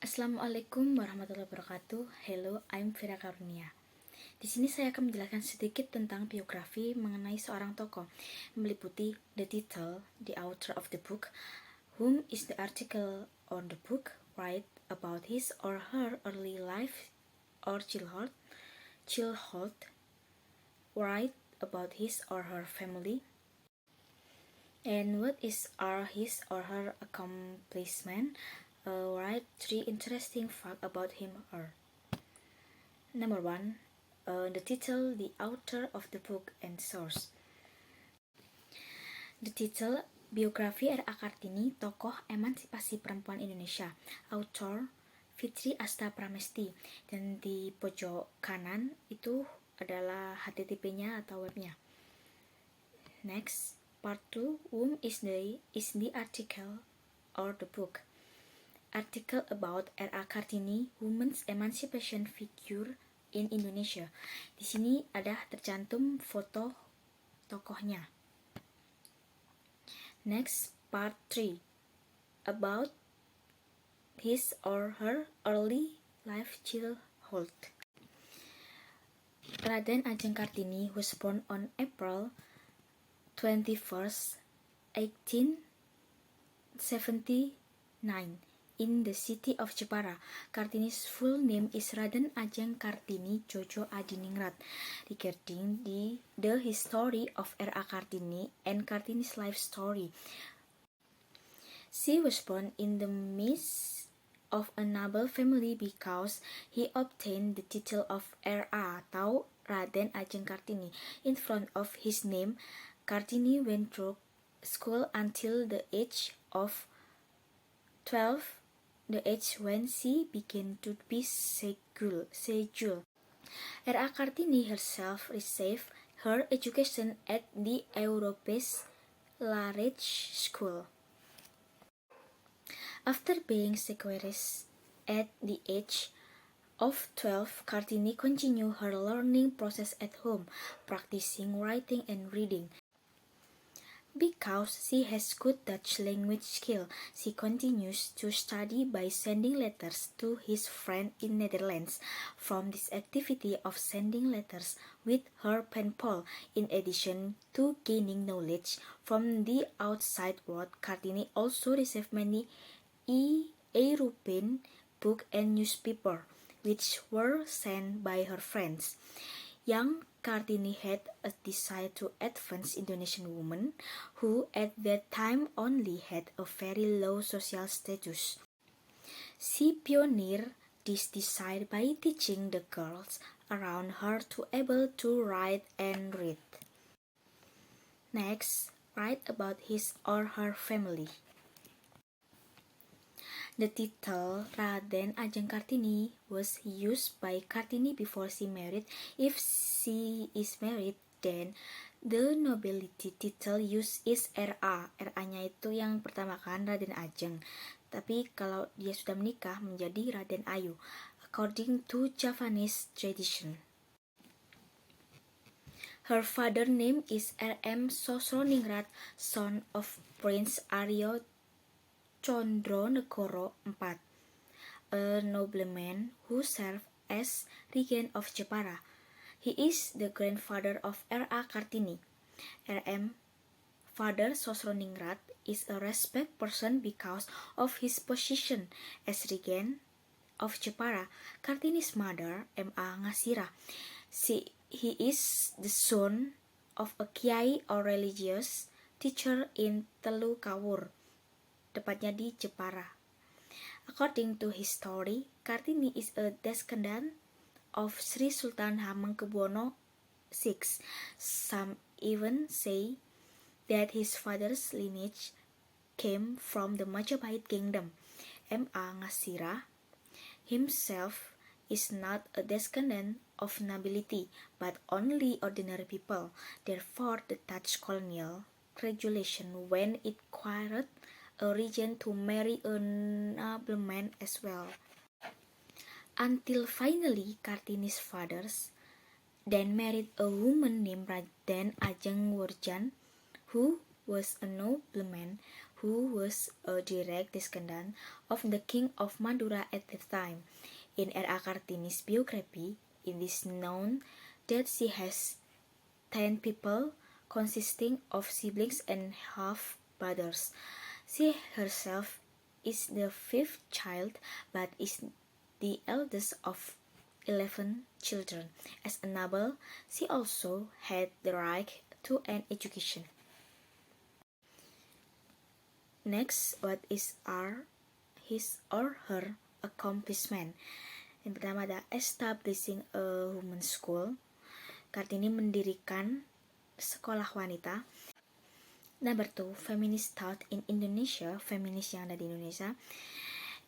Assalamualaikum warahmatullahi wabarakatuh. Hello, I'm Vera Karunia. Di sini saya akan menjelaskan sedikit tentang biografi mengenai seorang tokoh, meliputi the title, the author of the book, whom is the article on the book, write about his or her early life or childhood, write about his or her family, and what are his or her accomplishment. Write 3 interesting facts about him or her. Number 1, the title, the author of the book, and source. The title, biografi R.A. Kartini, tokoh emansipasi perempuan Indonesia. Author, Fitri Asta Pramesti. Dan di pojok kanan itu adalah HTTP-nya atau webnya. Next, part 2, whom is the article or the book. Article about R.A. Kartini, Women's Emancipation Figure in Indonesia. Di sini ada tercantum foto tokohnya. Next, part 3, about his or her early life childhood. Raden Ajeng Kartini was born on April 21st, 1879. In the city of Jepara. Kartini's full name is Raden Ajeng Kartini Jojo Adiningrat. Regarding the history of R.A. Kartini and Kartini's life story. She was born in the midst of a noble family because he obtained the title of R.A. atau Raden Ajeng Kartini. In front of his name, Kartini went through school until the age of 12, the age when she began to be sejul. R.A. Kartini herself received her education at the Europese Larrage School. After being secularized at the age of 12, Kartini continued her learning process at home, practicing writing and reading. Because she has good Dutch language skill, she continues to study by sending letters to his friend in Netherlands. From this activity of sending letters with her pen pal, in addition to gaining knowledge from the outside world, Kartini also received many European books and newspapers, which were sent by her friends. Young Kartini had a desire to advance Indonesian women, who at that time only had a very low social status. She pioneered this desire by teaching the girls around her to able to write and read. Next, write about his or her family. The title Raden Ajeng Kartini was used by Kartini before she married. If she is married, then the nobility title used is R.A. R.A-nya itu yang pertama kan Raden Ajeng. Tapi kalau dia sudah menikah menjadi Raden Ayu, according to Javanese tradition. Her father name is R.M. Sosroningrat, son of Prince Aryo Condronegoro IV, a nobleman who served as regent of Jepara. He is the grandfather of R.A. Kartini. R.M. Father Sosroningrat is a respected person because of his position as regent of Jepara. Kartini's mother, M.A. Ngasira. He is the son of a kiai or religious teacher in Telukawur, tepatnya di Jepara. According to his story, Kartini is a descendant of Sri Sultan Hamengkubuwono VI. Some even say that his father's lineage came from the Majapahit kingdom. M.A. Ngasira himself is not a descendant of nobility, but only ordinary people. Therefore, the Dutch colonial regulation when it required a regent to marry a nobleman as well. Until finally Kartini's fathers then married a woman named Raden Ajeng Wurjan, who was a nobleman who was a direct descendant of the King of Madura at the time. In R.A. Kartini's biography, it is known that she has 10 people consisting of siblings and half-brothers. She herself is the fifth child but is the eldest of 11 children. As a noble, she also had the right to an education. Next, what are his or her accomplishment? Yang pertama ada establishing a women's school. Kartini mendirikan sekolah wanita. Number 2, feminist thought in Indonesia, feminis yang ada di Indonesia.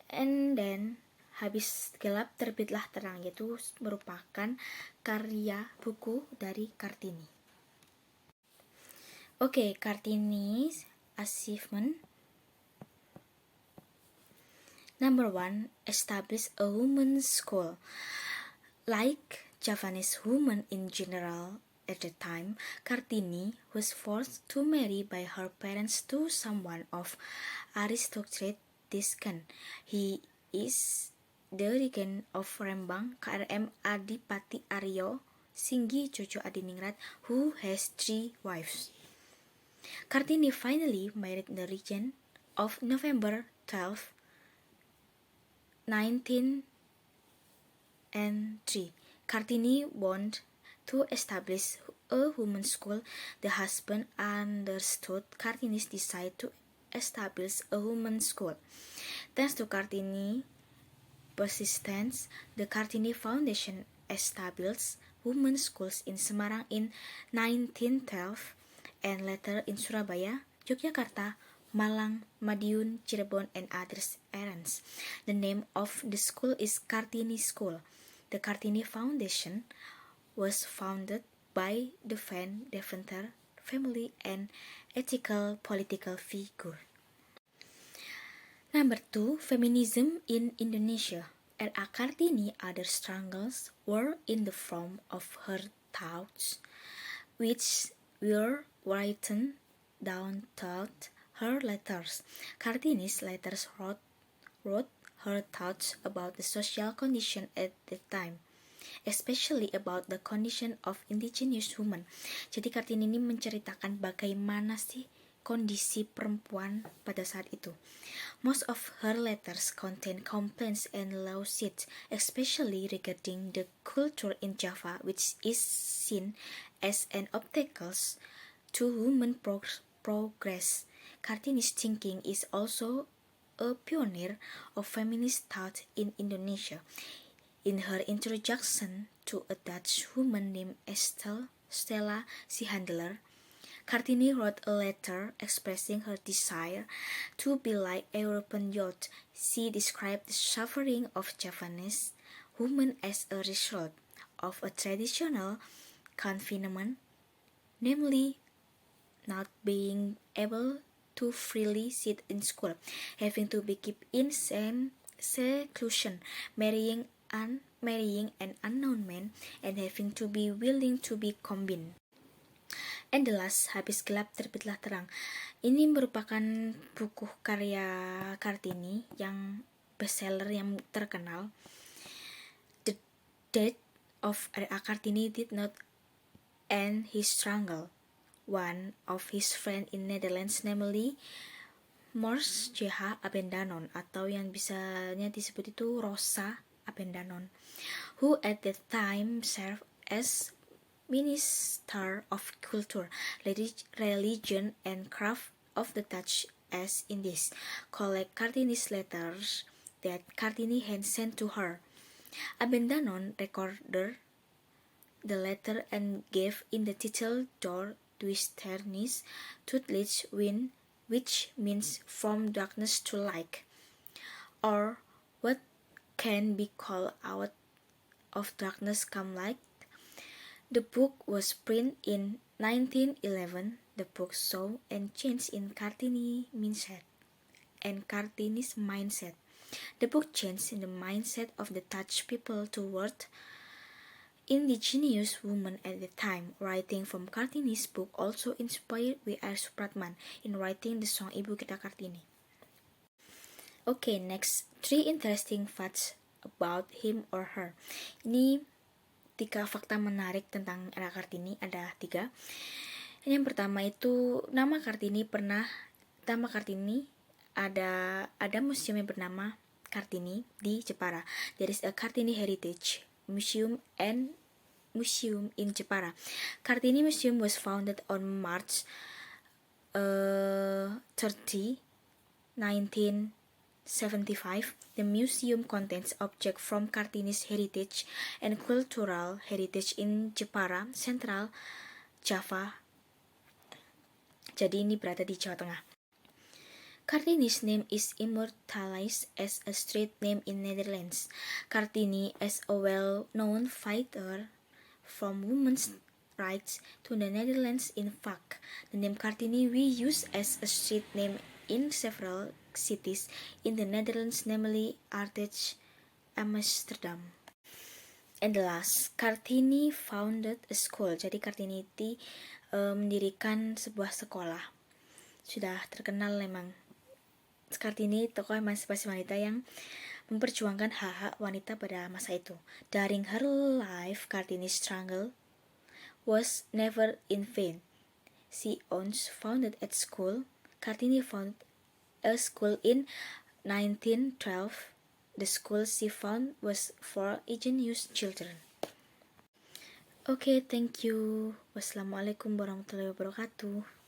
And then Habis Gelap Terbitlah Terang, yaitu merupakan karya buku dari Kartini. Oke, Kartini's achievement. Number 1, establish a women's school. Like Javanese women in general at the time, Kartini was forced to marry by her parents to someone of aristocratic descent. He is the regent of Rembang, KRM Adipati Aryo Singgi Jojo Adiningrat, who has 3 wives. Kartini finally married the regent of November 12, 1903. Kartini wanted to establish a women's school. The husband understood Kartini's desire to establish a women's school. Thanks to Kartini's persistence, the Kartini Foundation established women's schools in Semarang in 1912 and later in Surabaya, Yogyakarta, Malang, Madiun, Cirebon, and other areas. The name of the school is Kartini School. The Kartini Foundation was founded by the Van Deventer family and ethical political figure. Number 2, feminism in Indonesia. R.A. Kartini other struggles were in the form of her thoughts, which were written down throughout her letters. Kartini's letters wrote her thoughts about the social condition at the time, especially about the condition of indigenous women. Jadi Kartini ini menceritakan bagaimana sih kondisi perempuan pada saat itu. Most of her letters contain complaints and lawsuits, especially regarding the culture in Java, which is seen as an obstacle to women progress. Kartini's thinking is also a pioneer of feminist thought in Indonesia. In her introduction to a Dutch woman named Stella Sihandler, Kartini wrote a letter expressing her desire to be like European youth. She described the suffering of Javanese women as a result of a traditional confinement, namely not being able to freely sit in school, having to be kept in seclusion, marrying an unknown man, and having to be willing to be combined. And the last, Habis Gelap Terbitlah Terang. Ini merupakan buku karya Kartini yang bestseller yang terkenal. The death of R.A. Kartini did not end his struggle. One of his friends in Netherlands, namely Mors J.H. Abendanon, atau yang bisanya disebut itu Rosa Abendanon, who at that time served as Minister of Culture, Religion and Craft of the Dutch East Indies, collect Kartini's letters that Kartini had sent to her. Abendanon recorded the letter and gave in the title Door Duisternis tot licht win, which means from darkness to light, or what can be called out of darkness come light. The book was printed in 1911. The book saw a change in Kartini's mindset. The book changed the mindset of the Dutch people toward indigenous woman at the time. Writing from Kartini's book also inspired W.R. Supratman in writing the song Ibu Kita Kartini. Okay, next 3 interesting facts about him or her. Ini 3 fakta menarik tentang R.A. Kartini, ada 3. Yang pertama itu nama Kartini ada museum yang bernama Kartini di Jepara. There is a Kartini Heritage Museum in Jepara. Kartini Museum was founded on March 30, 1975. The museum contains objects from Kartini's heritage and cultural heritage in Jepara, Central Java. Jadi ini berada di Jawa Tengah. Kartini's name is immortalized as a street name in Netherlands. Kartini is a well-known fighter from women's rights to the Netherlands. In fact, the name Kartini we use as a street name in several cities in the Netherlands, namely Utrecht, Amsterdam. And the last, Kartini founded a school. Jadi Kartini itu mendirikan sebuah sekolah. Sudah terkenal memang. Kartini tokoh emansipasi wanita yang memperjuangkan hak-hak wanita pada masa itu. During her life, Kartini's struggle was never in vain. She once founded a school. Kartini founded a school in 1912. The school she founded was for indigenous children. Okay, thank you. Wassalamualaikum warahmatullahi wabarakatuh.